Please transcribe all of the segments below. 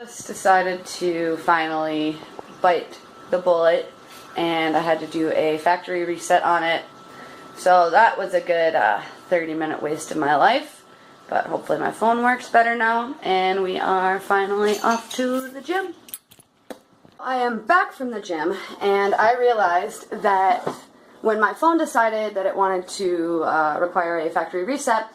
Just decided to finally bite the bullet, and I had to do a factory reset on it. So that was a good 30-minute waste of my life, but hopefully my phone works better now, and we are finally off to the gym. I am back from the gym, and I realized that when my phone decided that it wanted to require a factory reset,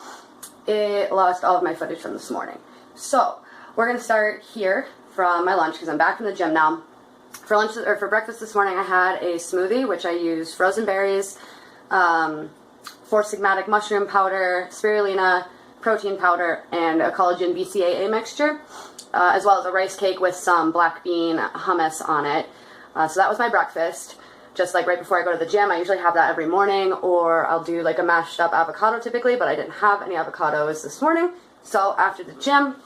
it lost all of my footage from this morning. So we're going to start here from my lunch because I'm back from the gym now. For lunch or for breakfast this morning, I had a smoothie, which I used frozen berries, 4-sigmatic mushroom powder, spirulina, protein powder, and a collagen BCAA mixture, as well as a rice cake with some black bean hummus on it. So that was my breakfast. Just like right before I go to the gym, I usually have that every morning, or I'll do like a mashed up avocado typically, but I didn't have any avocados this morning. So after the gym,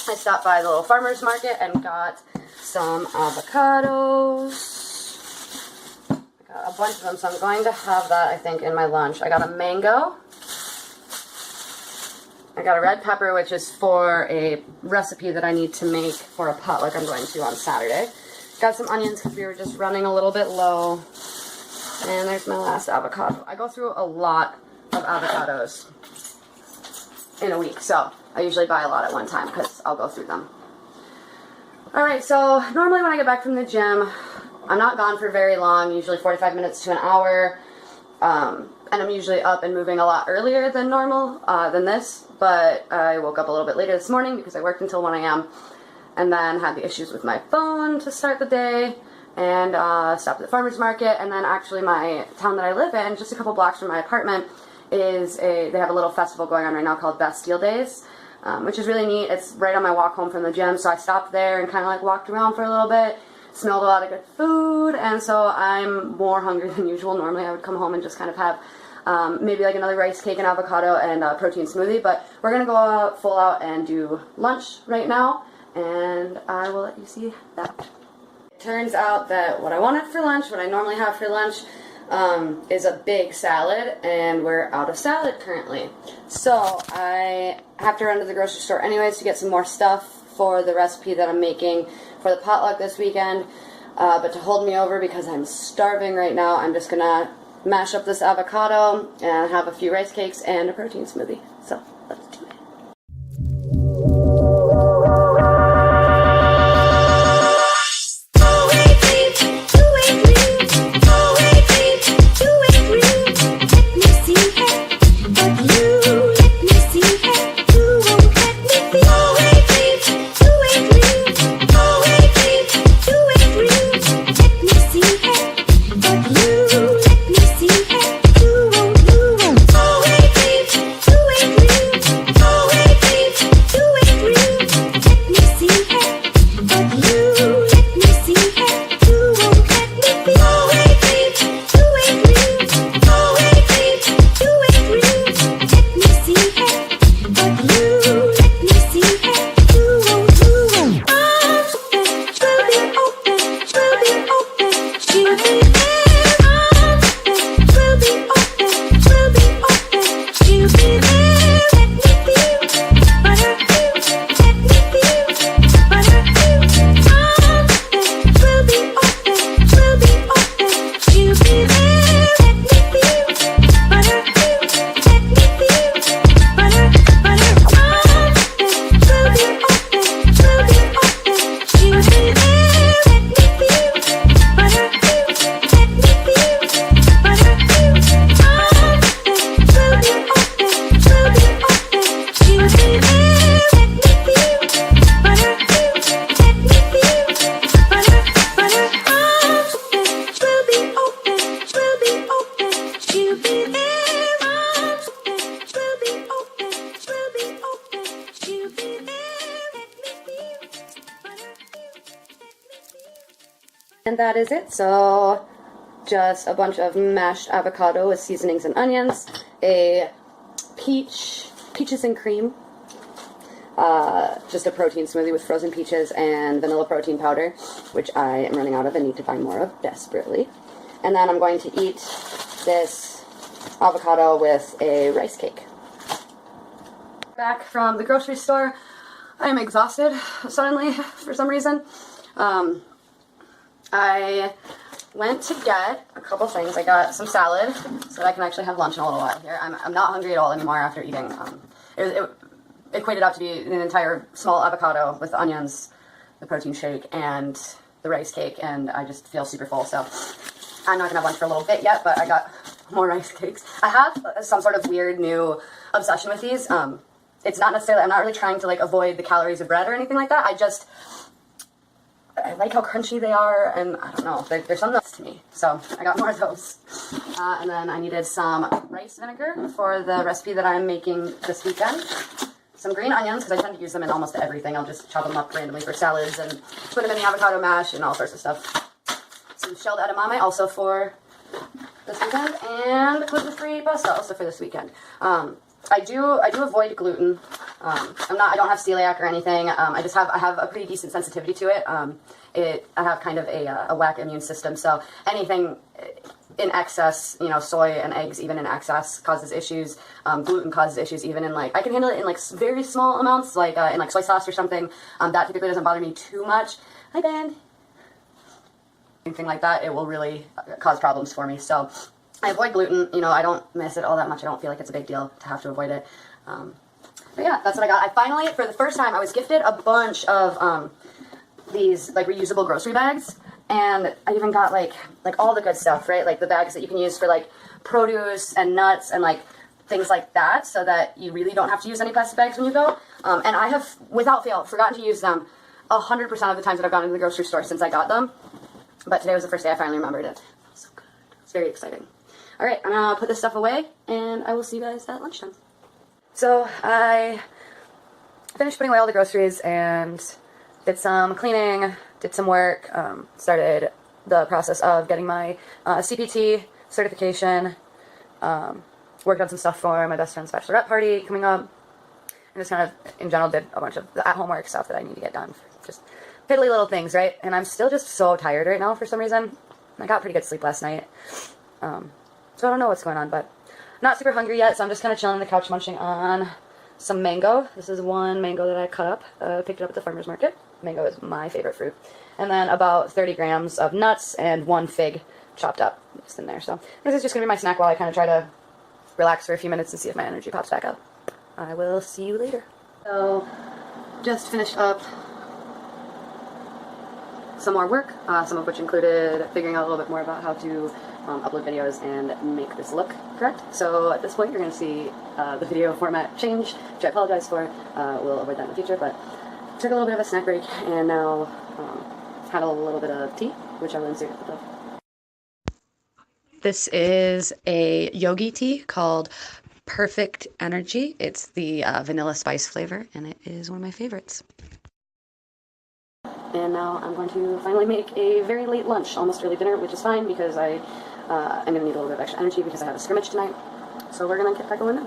I stopped by the little farmer's market and got some avocados. I got a bunch of them, so I'm going to have that, I think, in my lunch. I got a mango. I got a red pepper, which is for a recipe that I need to make for a potluck I'm going to on Saturday. Got some onions because we were just running a little bit low. And there's my last avocado. I go through a lot of avocados in a week, so I usually buy a lot at one time because I'll go through them. Alright, so normally when I get back from the gym, I'm not gone for very long, usually 45 minutes to an hour, and I'm usually up and moving a lot earlier than normal, than this, but I woke up a little bit later this morning because I worked until 1 a.m. and then had the issues with my phone to start the day, and stopped at the farmer's market, and then actually my town that I live in, just a couple blocks from my apartment, they have a little festival going on right now called Bastille Days, which is really neat. It's right on my walk home from the gym, so I stopped there and kind of like walked around for a little bit, smelled a lot of good food, and so I'm more hungry than usual. Normally I would come home and just kind of have maybe like another rice cake and avocado and protein smoothie, but we're going to go out full out and do lunch right now, and I will let you see that. It turns out that what I wanted for lunch, what I normally have for lunch, is a big salad, and we're out of salad currently. So I have to run to the grocery store anyways to get some more stuff for the recipe that I'm making for the potluck this weekend. But to hold me over because I'm starving right now, I'm just gonna mash up this avocado and have a few rice cakes and a protein smoothie. So let's do it. And that is it. So just a bunch of mashed avocado with seasonings and onions, a peaches and cream, just a protein smoothie with frozen peaches and vanilla protein powder, which I am running out of and need to find more of desperately. And then I'm going to eat this avocado with a rice cake. Back from the grocery store, I am exhausted suddenly for some reason. I went to get a couple things. I got some salad so that I can actually have lunch in a little while here. I'm not hungry at all anymore after eating. It equated out to be an entire small avocado with onions, the protein shake, and the rice cake, and I just feel super full. So I'm not gonna have lunch for a little bit yet, but I got more rice cakes. I have some sort of weird new obsession with these. It's not necessarily, I'm not really trying to like avoid the calories of bread or anything like that. I like how crunchy they are, and I don't know, they're something else to me. So I got more of those. And then I needed some rice vinegar for the recipe that I'm making this weekend. Some green onions, because I tend to use them in almost everything. I'll just chop them up randomly for salads and put them in the avocado mash and all sorts of stuff. Some shelled edamame also for this weekend, and gluten-free pasta also for this weekend. I do avoid gluten. I don't have celiac or anything. I have a pretty decent sensitivity to it. I have kind of a whack immune system, so anything in excess, you know, soy and eggs even in excess causes issues. Gluten causes issues even in like, I can handle it in like very small amounts, like in like soy sauce or something. That typically doesn't bother me too much. Hi Ben. Anything like that, it will really cause problems for me. So I avoid gluten. You know, I don't miss it all that much. I don't feel like it's a big deal to have to avoid it. But yeah, that's what I got. I finally, for the first time, I was gifted a bunch of these like reusable grocery bags. And I even got like all the good stuff, right? Like the bags that you can use for like produce and nuts and like things like that, so that you really don't have to use any plastic bags when you go. And I have, without fail, forgotten to use them 100% of the times that I've gone into the grocery store since I got them. But today was the first day I finally remembered it. It was so good. It's very exciting. All right, I'm gonna put this stuff away, and I will see you guys at lunchtime. So I finished putting away all the groceries and did some cleaning, did some work, started the process of getting my CPT certification, worked on some stuff for my best friend's bachelorette party coming up, and just kind of, in general, did a bunch of the at-home work stuff that I need to get done. Just piddly little things, right? And I'm still just so tired right now for some reason. I got pretty good sleep last night, so I don't know what's going on, but not super hungry yet, so I'm just kind of chilling on the couch munching on some mango. This is one mango that I cut up, picked it up at the farmer's market. Mango is my favorite fruit. And then about 30 grams of nuts and one fig chopped up just in there. So this is just going to be my snack while I kind of try to relax for a few minutes and see if my energy pops back up. I will see you later. So just finished up some more work, some of which included figuring out a little bit more about how to upload videos and make this look correct. So at this point you're going to see the video format change, which I apologize for. We'll avoid that in the future, but took a little bit of a snack break and now had a little bit of tea, which I will insert at the top. This is a yogi tea called Perfect Energy. It's the vanilla spice flavor, and it is one of my favorites. And now I'm going to finally make a very late lunch, almost early dinner, which is fine because I'm going to need a little bit of extra energy because I have a scrimmage tonight. So we're going to get that going now.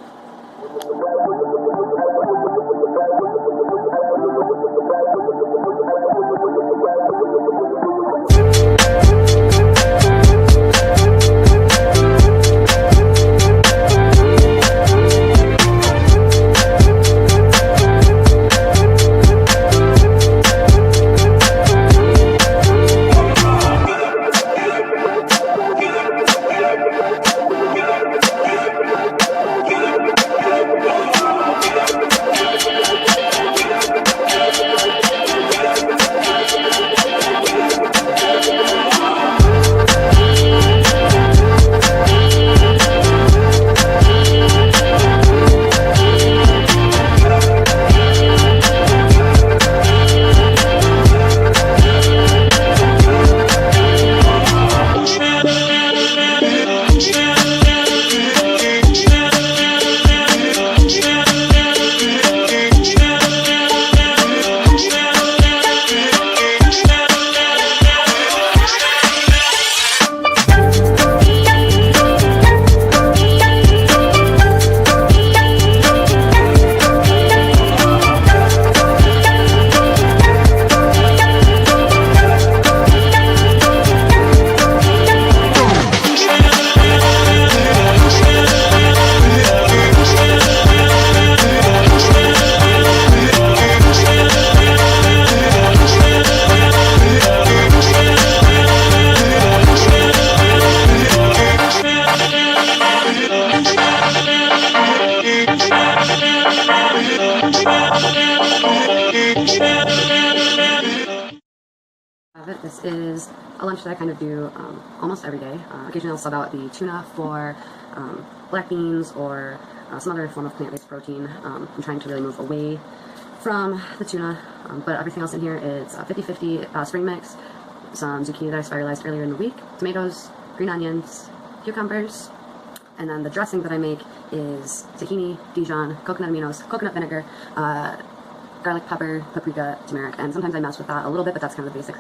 have it. This is a lunch that I kind of do almost every day. Occasionally I'll sub out the tuna for black beans or some other form of plant-based protein. I'm trying to really move away from the tuna, but everything else in here is 50-50 spring mix, some zucchini that I spiralized earlier in the week, tomatoes, green onions, cucumbers, and then the dressing that I make is tahini, Dijon, coconut aminos, coconut vinegar, garlic, pepper, paprika, turmeric, and sometimes I mess with that a little bit, but that's kind of the basic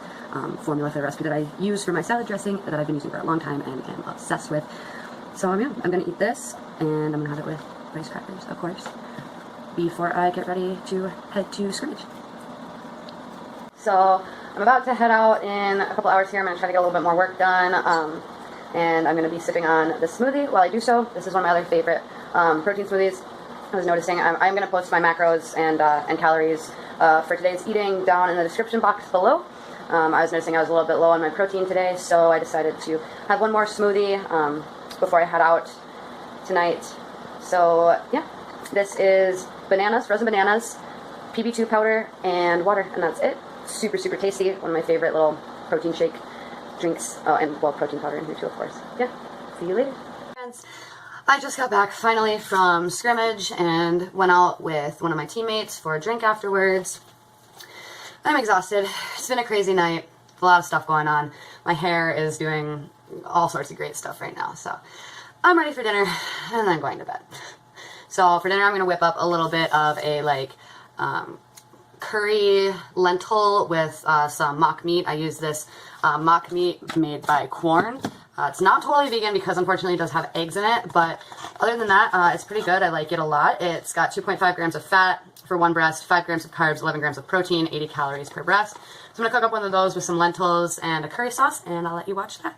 formula for the recipe that I use for my salad dressing that I've been using for a long time and am obsessed with. So yeah, I'm going to eat this, and I'm going to have it with rice crackers, of course, before I get ready to head to scrimmage. So I'm about to head out in a couple hours here. I'm going to try to get a little bit more work done, and I'm going to be sipping on the smoothie while I do so. This is one of my other favorite protein smoothies. I was noticing I'm going to post my macros and calories for today's eating down in the description box below. I was noticing I was a little bit low on my protein today, so I decided to have one more smoothie before I head out tonight. So yeah, this is bananas, frozen bananas, PB2 powder, and water, and that's it. Super, super tasty. One of my favorite little protein shake drinks. Oh, and well, protein powder in here too, of course. Yeah, see you later. Friends, I just got back finally from scrimmage and went out with one of my teammates for a drink afterwards. I'm exhausted. It's been a crazy night. A lot of stuff going on. My hair is doing all sorts of great stuff right now. So I'm ready for dinner and then going to bed. So for dinner, I'm going to whip up a little bit of a curry lentil with some mock meat. I use this mock meat made by Quorn. It's not totally vegan because unfortunately it does have eggs in it, but other than that, it's pretty good. I like it a lot. It's got 2.5 grams of fat for one breast, 5 grams of carbs, 11 grams of protein, 80 calories per breast. So I'm going to cook up one of those with some lentils and a curry sauce, and I'll let you watch that.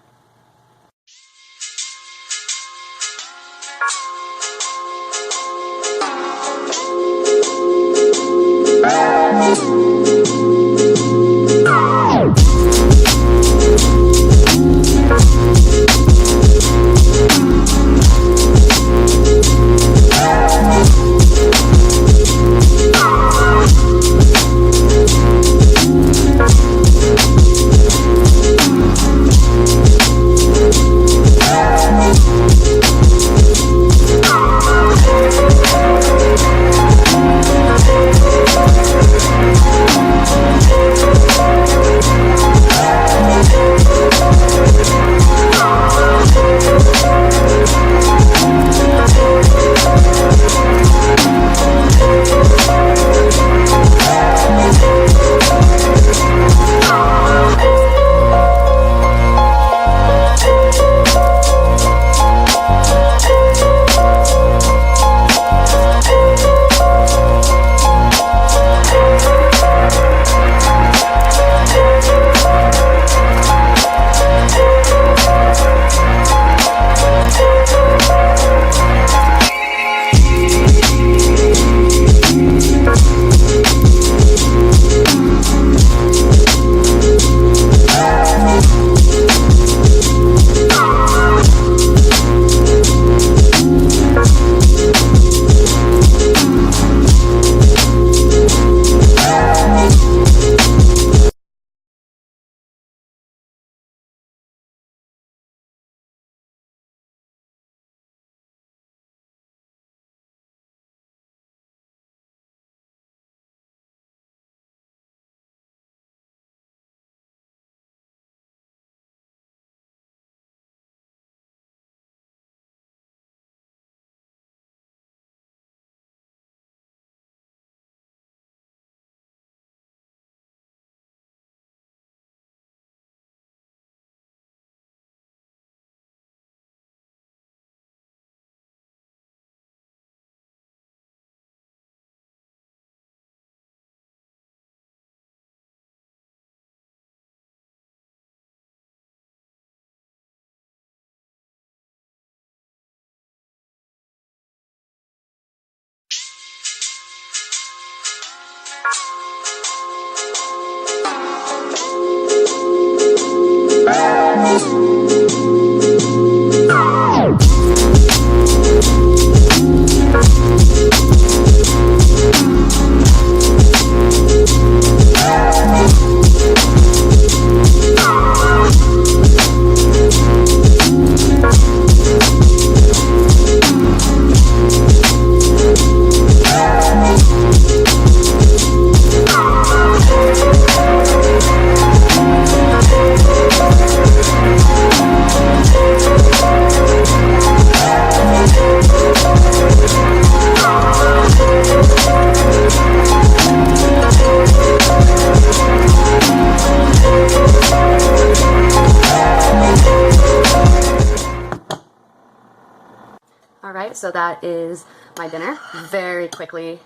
so that is my dinner. Very quickly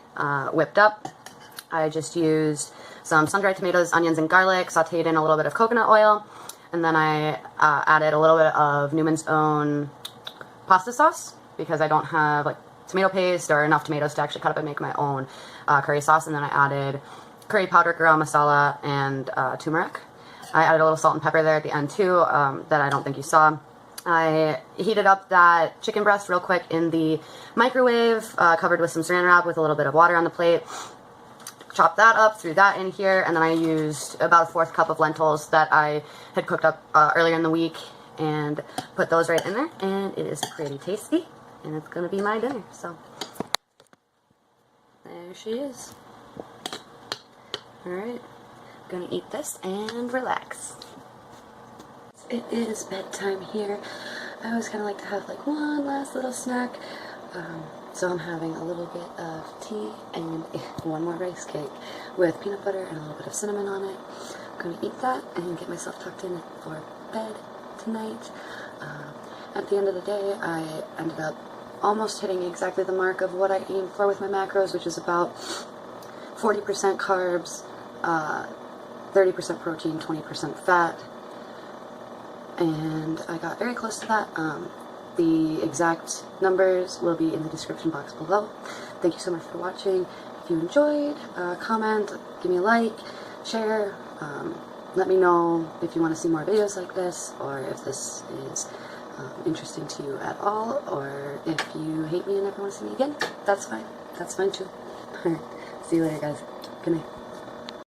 whipped up. I just used some sun-dried tomatoes, onions, and garlic, sauteed in a little bit of coconut oil, and then I added a little bit of Newman's Own pasta sauce because I don't have like tomato paste or enough tomatoes to actually cut up and make my own curry sauce. And then I added curry powder, garam masala, and turmeric. I added a little salt and pepper there at the end too that I don't think you saw. I heated up that chicken breast real quick in the microwave, covered with some saran wrap with a little bit of water on the plate. Chopped that up, threw that in here, and then I used about a 1/4 cup of lentils that I had cooked up earlier in the week and put those right in there, and it is pretty tasty, and it's going to be my dinner. So there she is. Alright, gonna eat this and relax. It is bedtime here. I always kind of like to have like one last little snack. So I'm having a little bit of tea and one more rice cake with peanut butter and a little bit of cinnamon on it. I'm gonna eat that and get myself tucked in for bed tonight. At the end of the day, I ended up almost hitting exactly the mark of what I aimed for with my macros, which is about 40% carbs, 30% protein, 20% fat, and I got very close to that. The exact numbers will be in the description box below. Thank you so much for watching. If you enjoyed, comment, give me a like, share. Let me know if you want to see more videos like this, or if this is interesting to you at all, or if you hate me and never want to see me again. That's fine. That's fine too. See you later, guys. Good night.